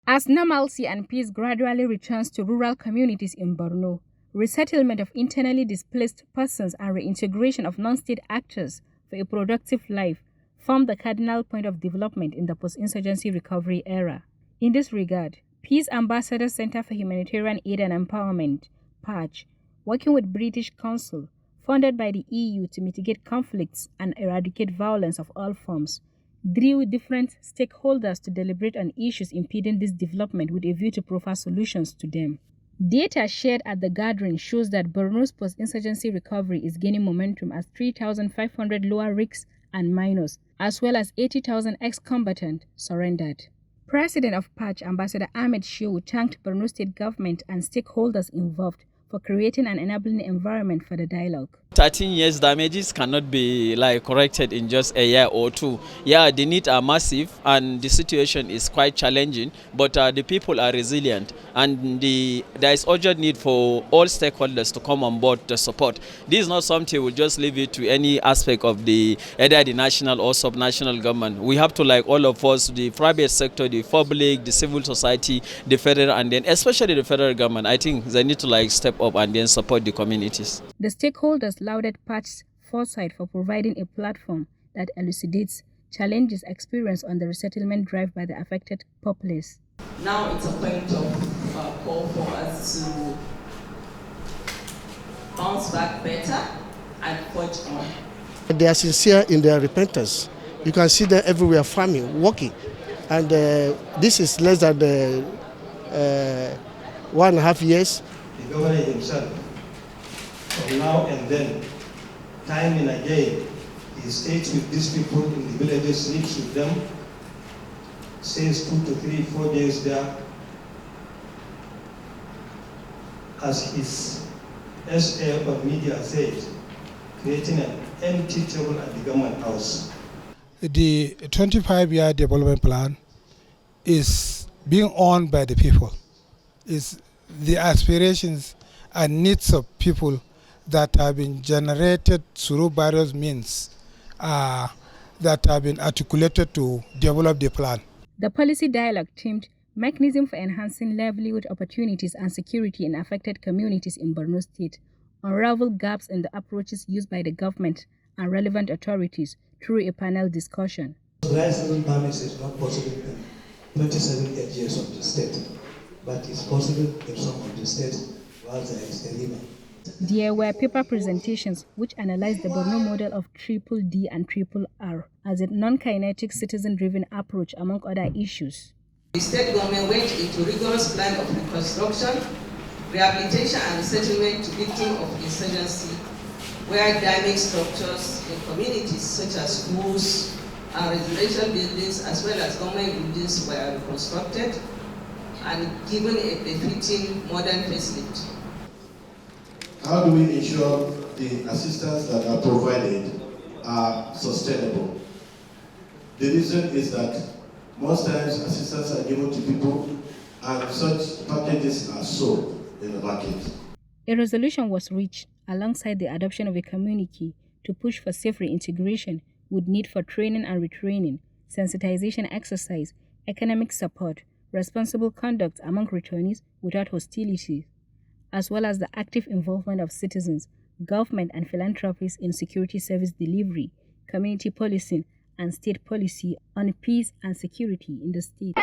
As normalcy and peace gradually returns to rural communities in Borno, resettlement of internally displaced persons and reintegration of non-state actors for a productive life form the cardinal point of development in the post-insurgency recovery era. In this regard, Peace Ambassador Center for Humanitarian Aid and Empowerment, PACHE, working with British Council, funded by the EU to mitigate conflicts and eradicate violence of all forms, drew different stakeholders to deliberate on issues impeding this development with a view to proffer solutions to them. Data shared at the gathering shows that Borno's post-insurgency recovery is gaining momentum as 3,500 lower rigs and minors, as well as 80,000 ex-combatants, surrendered. President of PACHE, Ambassador Ahmed Shehu, thanked Borno state government and stakeholders involved for creating an enabling environment for the dialogue. 13 years damages cannot be corrected in just a year or two. Yeah, the needs are massive and the situation is quite challenging, but the people are resilient and there is urgent need for all stakeholders to come on board to support. This is not something we'll just leave it to any aspect of either the national or subnational government. We have to, all of us, the private sector, the public, the civil society, the federal, and then especially the federal government. I think they need to step up and then support the communities. The stakeholders lauded PACHE's foresight for providing a platform that elucidates challenges experienced on the resettlement drive by the affected populace. Now it's a point of call for us to bounce back better and forge on. They are sincere in their repentance. You can see them everywhere farming, working. And this is less than 1.5 years. The governor himself, from now and then, time and again, he stays with these people in the villages, sleeps with them, stays 2 to 3, 4 days there, as his SA of media said, creating an empty table at the government house. The 25-year development plan is being owned by the people. It's the aspirations and needs of people that have been generated through various means that have been articulated to develop the plan. The policy dialogue themed Mechanism for Enhancing Livelihood Opportunities and Security in Affected Communities in Borno State unraveled gaps in the approaches used by the government and relevant authorities through a panel discussion. Licensing permits is not possible in 27 areas of the state, but it's possible in some of the states while there is a river. There were paper presentations which analyzed the Borno model of Triple D and Triple R as a non-kinetic citizen-driven approach among other issues. The state government went into rigorous plan of reconstruction, rehabilitation and resettlement to victims of insurgency, where damaged structures in communities such as schools and residential buildings as well as government buildings were reconstructed and given a befitting modern facelift. How do we ensure the assistance that are provided are sustainable? The reason is that most times assistance are given to people and such packages are sold in the market. A resolution was reached alongside the adoption of a communique to push for safe reintegration with need for training and retraining, sensitization exercise, economic support, responsible conduct among returnees without hostility, as well as the active involvement of citizens, government and philanthropists in security service delivery, community policing, and state policy on peace and security in the state.